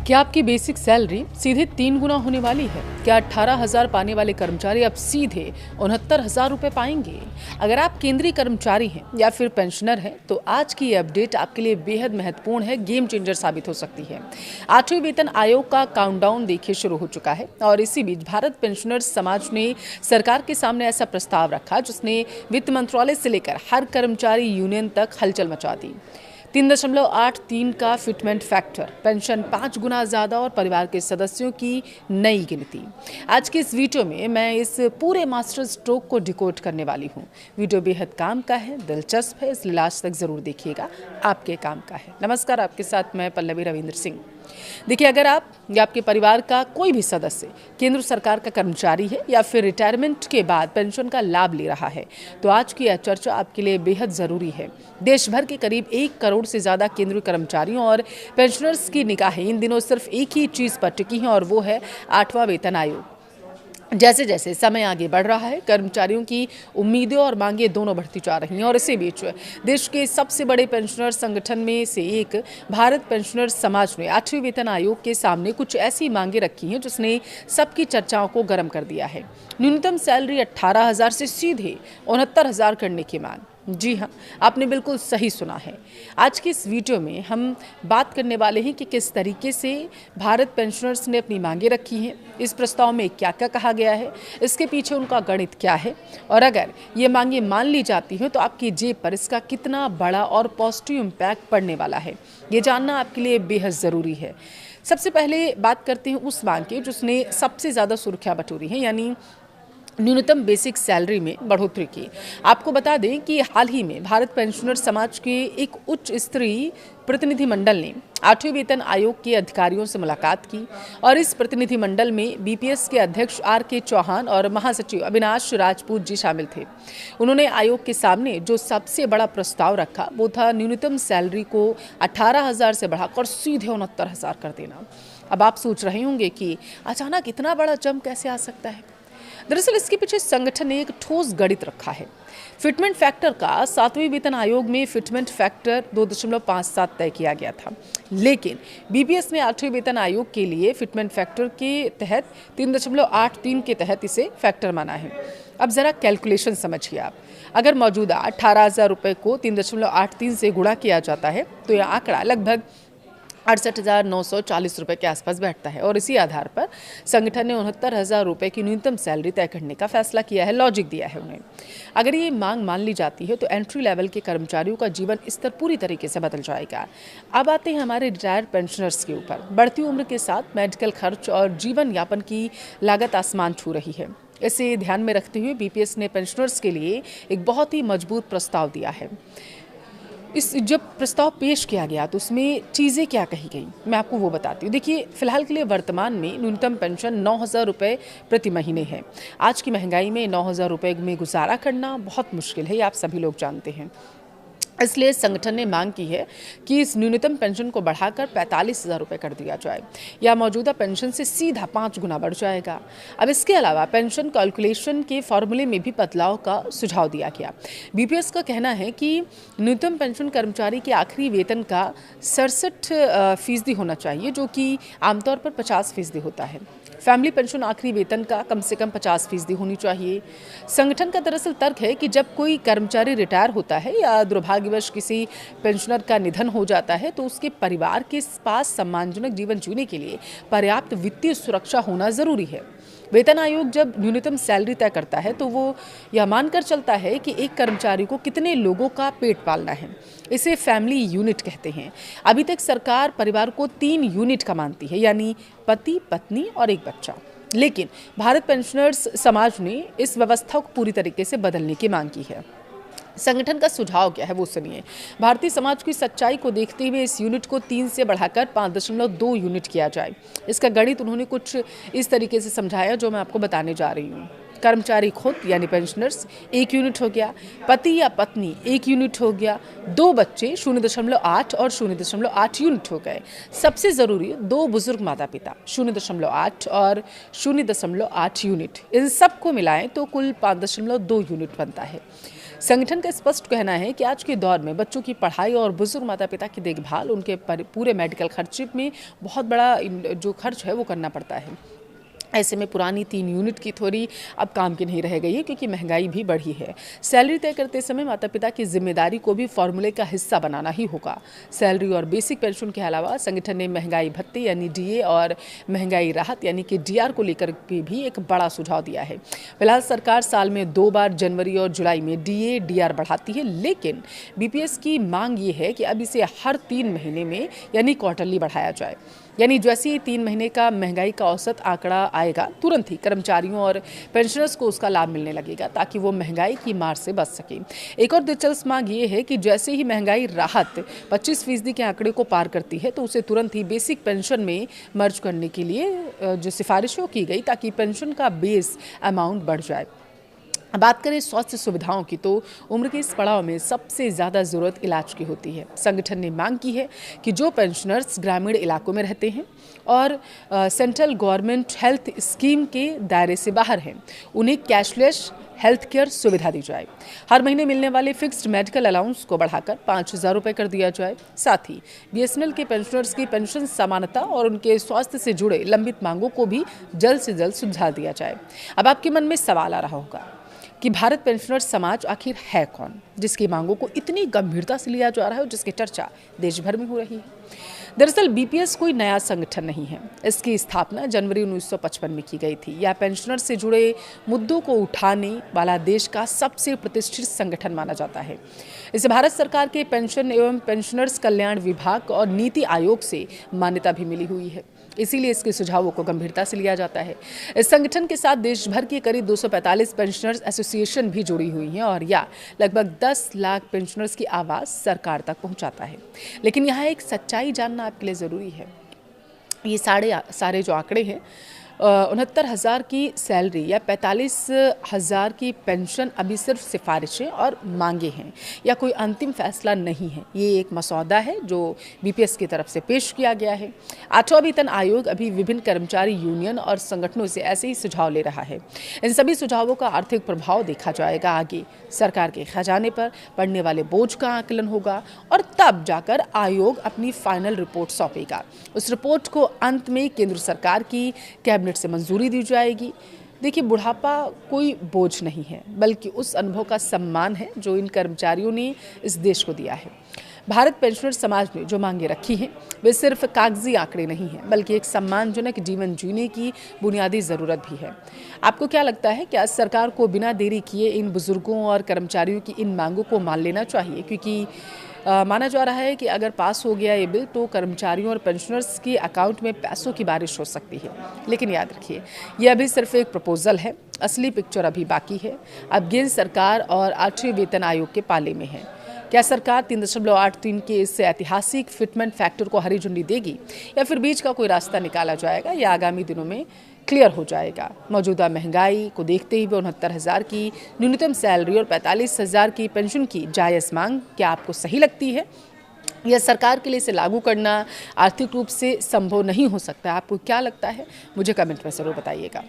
क्या आपकी basic salary सीधे 3 गुना होने वाली है? क्या 18,000 पाने वाले कर्मचारी अब सीधे 69,000 रुपए पाएंगे? अगर आप केंद्रीय कर्मचारी हैं या फिर पेंशनर हैं तो आज की ये अपडेट आपके लिए बेहद महत्वपूर्ण है, गेम चेंजर साबित हो सकती है। 8वें वेतन आयोग का काउंटडाउन देखिए शुरू हो चुका है और इसी बीच भारत पेंशनर्स समाज ने सरकार के सामने ऐसा प्रस्ताव रखा जिसने वित्त मंत्रालय से लेकर हर कर्मचारी यूनियन तक हलचल मचा दी। 3.83 का फिटमेंट फैक्टर, पेंशन 5 गुना ज़्यादा और परिवार के सदस्यों की नई गिनती। आज के इस वीडियो में मैं इस पूरे मास्टर स्ट्रोक को डिकोड करने वाली हूँ। वीडियो बेहद काम का है, दिलचस्प है, इसलिए लास्ट तक ज़रूर देखिएगा, आपके काम का है। नमस्कार, आपके साथ मैं पल्लवी रविंद्र सिंह। देखिए, अगर आप या आपके परिवार का कोई भी सदस्य केंद्र सरकार का कर्मचारी है या फिर रिटायरमेंट के बाद पेंशन का लाभ ले रहा है तो आज की यह चर्चा आपके लिए बेहद ज़रूरी है। देश भर के करीब 1 करोड़ से ज़्यादा केंद्रीय कर्मचारियों और पेंशनर्स की निगाहें इन दिनों सिर्फ एक ही चीज़ पर टिकी हैं और वो है 8वां वेतन आयोग। जैसे जैसे समय आगे बढ़ रहा है, कर्मचारियों की उम्मीदें और मांगें दोनों बढ़ती जा रही हैं और इसी बीच देश के सबसे बड़े पेंशनर संगठन में से एक भारत पेंशनर्स समाज ने 8वें वेतन आयोग के सामने कुछ ऐसी मांगें रखी हैं जिसने सबकी चर्चाओं को गर्म कर दिया है। न्यूनतम सैलरी 18,000 से सीधे 69,000 करने की मांग। जी हाँ, आपने बिल्कुल सही सुना है। आज की इस वीडियो में हम बात करने वाले हैं कि किस तरीके से भारत पेंशनर्स ने अपनी मांगें रखी हैं, इस प्रस्ताव में क्या क्या कहा गया है, इसके पीछे उनका गणित क्या है और अगर ये मांगें मान ली जाती हैं तो आपकी जेब पर इसका कितना बड़ा और पॉजिटिव इम्पैक्ट पड़ने वाला है, ये जानना आपके लिए बेहद ज़रूरी है। सबसे पहले बात करते हैं उस मांग की जिसने सबसे ज़्यादा सुर्खियाँ बटोरी हैं, यानी न्यूनतम बेसिक सैलरी में बढ़ोतरी की। आपको बता दें कि हाल ही में भारत पेंशनर समाज के एक उच्च स्तरीय प्रतिनिधिमंडल ने 8वें वेतन आयोग के अधिकारियों से मुलाकात की और इस प्रतिनिधिमंडल में बीपीएस के अध्यक्ष RK चौहान और महासचिव अविनाश राजपूत जी शामिल थे। उन्होंने आयोग के सामने जो सबसे बड़ा प्रस्ताव रखा वो था न्यूनतम सैलरी को 18,000 से बढ़ाकर सीधे 69,000 कर देना। अब आप सोच रहे होंगे कि अचानक इतना बड़ा जंप कैसे आ सकता है। दरअसल इसके पीछे संगठन ने एक ठोस गणित रखा है। फिटमेंट फैक्टर का 7वें वेतन आयोग में फिटमेंट फैक्टर 2.57 तय किया गया था, लेकिन बीपीएस ने 8वें वेतन आयोग के लिए फिटमेंट फैक्टर के तहत 3.83 के तहत इसे फैक्टर माना है। अब जरा कैलकुलेशन समझिए आप। अगर मौजूदा 18,000 रुपये को 3.83 से गुणा किया जाता है तो यह आंकड़ा लगभग 68,940 रुपये के आसपास बैठता है और इसी आधार पर संगठन ने 69,000 रुपये की न्यूनतम सैलरी तय करने का फैसला किया है, लॉजिक दिया है उन्हें। अगर ये मांग मान ली जाती है तो एंट्री लेवल के कर्मचारियों का जीवन स्तर पूरी तरीके से बदल जाएगा। अब आते हैं हमारे रिटायर्ड पेंशनर्स के ऊपर। बढ़ती उम्र के साथ मेडिकल खर्च और जीवन यापन की लागत आसमान छू रही है। इसे ध्यान में रखते हुए बीपीएस ने पेंशनर्स के लिए एक बहुत ही मजबूत प्रस्ताव दिया है। जब प्रस्ताव पेश किया गया तो उसमें चीज़ें क्या कही गई, मैं आपको वो बताती हूँ। देखिए, फिलहाल के लिए वर्तमान में न्यूनतम पेंशन 9,000 रुपये प्रति महीने है। आज की महंगाई में 9,000 रुपये में गुजारा करना बहुत मुश्किल है, ये आप सभी लोग जानते हैं। इसलिए संगठन ने मांग की है कि इस न्यूनतम पेंशन को बढ़ाकर 45,000 रुपये कर दिया जाए या मौजूदा पेंशन से सीधा 5 गुना बढ़ जाएगा। अब इसके अलावा पेंशन कैलकुलेशन के फॉर्मूले में भी बदलाव का सुझाव दिया गया। बीपीएस का कहना है कि न्यूनतम पेंशन कर्मचारी के आखिरी वेतन का 67% होना चाहिए, जो कि आमतौर पर 50% होता है। फैमिली पेंशन आखिरी वेतन का कम से कम 50% होनी चाहिए। संगठन का दरअसल तर्क है कि जब कोई कर्मचारी रिटायर होता है या दुर्भाग्यवश किसी पेंशनर का निधन हो जाता है तो उसके परिवार के पास सम्मानजनक जीवन जीने के लिए पर्याप्त वित्तीय सुरक्षा होना जरूरी है। वेतन आयोग जब न्यूनतम सैलरी तय करता है तो वो यह मानकर चलता है कि एक कर्मचारी को कितने लोगों का पेट पालना है। इसे फैमिली यूनिट कहते हैं। अभी तक सरकार परिवार को 3 यूनिट का मानती है, यानी पति, पत्नी और एक बच्चा। लेकिन भारत पेंशनर्स समाज ने इस व्यवस्था को पूरी तरीके से बदलने की मांग की है। संगठन का सुझाव क्या है वो सुनिए। भारतीय समाज की सच्चाई को देखते हुए इस यूनिट को 3 से बढ़ाकर 5.2 यूनिट किया जाए। इसका गणित उन्होंने कुछ इस तरीके से समझाया जो मैं आपको बताने जा रही हूँ। कर्मचारी खुद यानी पेंशनर्स 1 यूनिट हो गया, पति या पत्नी 1 यूनिट हो गया, 2 बच्चे 0.8 और 0.8 यूनिट हो गए। सबसे ज़रूरी 2 बुजुर्ग माता पिता 0.8 और 0.8 यूनिट। इन सबको मिलाएं तो कुल 5.2 यूनिट बनता है। संगठन का स्पष्ट कहना है कि आज के दौर में बच्चों की पढ़ाई और बुजुर्ग माता पिता की देखभाल, उनके पूरे मेडिकल खर्चे में बहुत बड़ा जो खर्च है वो करना पड़ता है। ऐसे में पुरानी 3 यूनिट की थ्योरी अब काम की नहीं रह गई है, क्योंकि महंगाई भी बढ़ी है। सैलरी तय करते समय माता पिता की जिम्मेदारी को भी फॉर्मूले का हिस्सा बनाना ही होगा। सैलरी और बेसिक पेंशन के अलावा संगठन ने महंगाई भत्ते यानी डीए और महंगाई राहत यानी कि डीआर को लेकर भी एक बड़ा सुझाव दिया है। फिलहाल सरकार साल में 2 बार जनवरी और जुलाई में डीए डीआर बढ़ाती है, लेकिन बीपीएस की मांग ये है कि अब इसे हर 3 महीने में यानी क्वार्टरली बढ़ाया जाए। यानी जैसे ही 3 महीने का महंगाई का औसत आंकड़ा आएगा, तुरंत ही कर्मचारियों और पेंशनर्स को उसका लाभ मिलने लगेगा, ताकि वो महंगाई की मार से बच सके। एक और दिलचस्प मांग ये है कि जैसे ही महंगाई राहत 25% के आंकड़े को पार करती है, तो उसे तुरंत ही बेसिक पेंशन में मर्ज करने के लिए जो सिफारिशें की गई, ताकि पेंशन का बेस अमाउंट बढ़ जाए। बात करें स्वास्थ्य सुविधाओं की, तो उम्र के इस पड़ाव में सबसे ज़्यादा ज़रूरत इलाज की होती है। संगठन ने मांग की है कि जो पेंशनर्स ग्रामीण इलाकों में रहते हैं और सेंट्रल गवर्नमेंट हेल्थ स्कीम के दायरे से बाहर हैं, उन्हें कैशलेस हेल्थ केयर सुविधा दी जाए। हर महीने मिलने वाले फिक्स्ड मेडिकल अलाउंस को बढ़ाकर 5,000 रुपये कर दिया जाए। साथ ही बीएसएनएल के पेंशनर्स की पेंशन समानता और उनके स्वास्थ्य से जुड़े लंबित मांगों को भी जल्द से जल्द सुलझा दिया जाए। अब आपके मन में सवाल आ रहा होगा कि भारत पेंशनर्स समाज आखिर है कौन, जिसकी मांगों को इतनी गंभीरता से लिया जा रहा है और जिसकी चर्चा देश भर में हो रही है। दरअसल बीपीएस कोई नया संगठन नहीं है। इसकी स्थापना जनवरी 1955 में की गई थी। यह पेंशनर्स से जुड़े मुद्दों को उठाने वाला देश का सबसे प्रतिष्ठित संगठन माना जाता है। इसे भारत सरकार के पेंशन एवं पेंशनर्स कल्याण विभाग और नीति आयोग से मान्यता भी मिली हुई है। इसीलिए इसके सुझावों को गंभीरता से लिया जाता है। इस संगठन के साथ देश भर के करीब 245 पेंशनर्स एसोसिएशन भी जुड़ी हुई हैं और यह लगभग 10 लाख पेंशनर्स की आवाज़ सरकार तक पहुंचाता है। लेकिन यहाँ एक सच्चाई जानना आपके लिए ज़रूरी है। ये सारे जो आंकड़े हैं, 69,000 की सैलरी या 45,000 की पेंशन अभी सिर्फ सिफारिशें और मांगे हैं, या कोई अंतिम फैसला नहीं है। ये एक मसौदा है जो बीपीएस की तरफ से पेश किया गया है। 8वां वेतन आयोग अभी विभिन्न कर्मचारी यूनियन और संगठनों से ऐसे ही सुझाव ले रहा है। इन सभी सुझावों का आर्थिक प्रभाव देखा जाएगा। आगे सरकार के खजाने पर पड़ने वाले बोझ का आकलन होगा और तब जाकर आयोग अपनी फाइनल रिपोर्ट सौंपेगा। उस रिपोर्ट को अंत में केंद्र सरकार की कैबिनेट से मंजूरी दी जाएगी। देखिए, बुढ़ापा कोई बोझ नहीं है, बल्कि उस अनुभव का सम्मान है जो इन कर्मचारियों ने इस देश को दिया है। भारत पेंशनर समाज ने जो मांगे रखी हैं, वे सिर्फ कागजी आंकड़े नहीं हैं, बल्कि एक सम्मानजनक जीवन जीने की बुनियादी ज़रूरत भी है। आपको क्या लगता है, क्या सरकार को बिना देरी किए इन बुजुर्गों और कर्मचारियों की इन मांगों को मान लेना चाहिए? क्योंकि माना जा रहा है कि अगर पास हो गया ये बिल, तो कर्मचारियों और पेंशनर्स के अकाउंट में पैसों की बारिश हो सकती है। लेकिन याद रखिए, ये अभी सिर्फ एक प्रपोजल है, असली पिक्चर अभी बाकी है। अब गेंद सरकार और 8वें वेतन आयोग के पाले में है। क्या सरकार 3.83 के इस ऐतिहासिक फिटमेंट फैक्टर को हरी झंडी देगी, या फिर बीच का कोई रास्ता निकाला जाएगा? यह आगामी दिनों में क्लियर हो जाएगा। मौजूदा महंगाई को देखते हुए 69,000 की न्यूनतम सैलरी और 45,000 की पेंशन की जायज़ मांग क्या आपको सही लगती है? यह सरकार के लिए इसे लागू करना आर्थिक रूप से संभव नहीं हो सकता? आपको क्या लगता है? मुझे कमेंट में ज़रूर बताइएगा।